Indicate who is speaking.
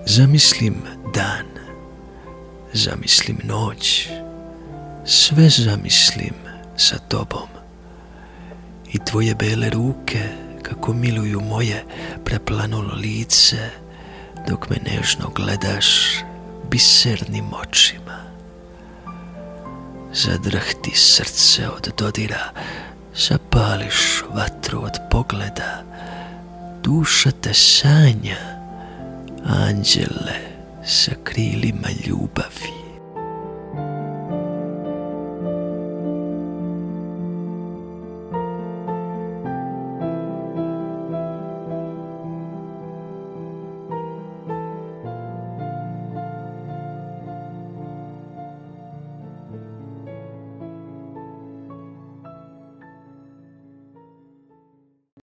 Speaker 1: Zamislim dan, zamislim noć, sve zamislim sa tobom. I tvoje bele ruke kako miluju moje preplanulo lice, dok me nežno gledaš bisernim očima. Zadrhti srce od dodira, zapališ vatru od pogleda, duša te sanja, anđele sa krilima ljubavi.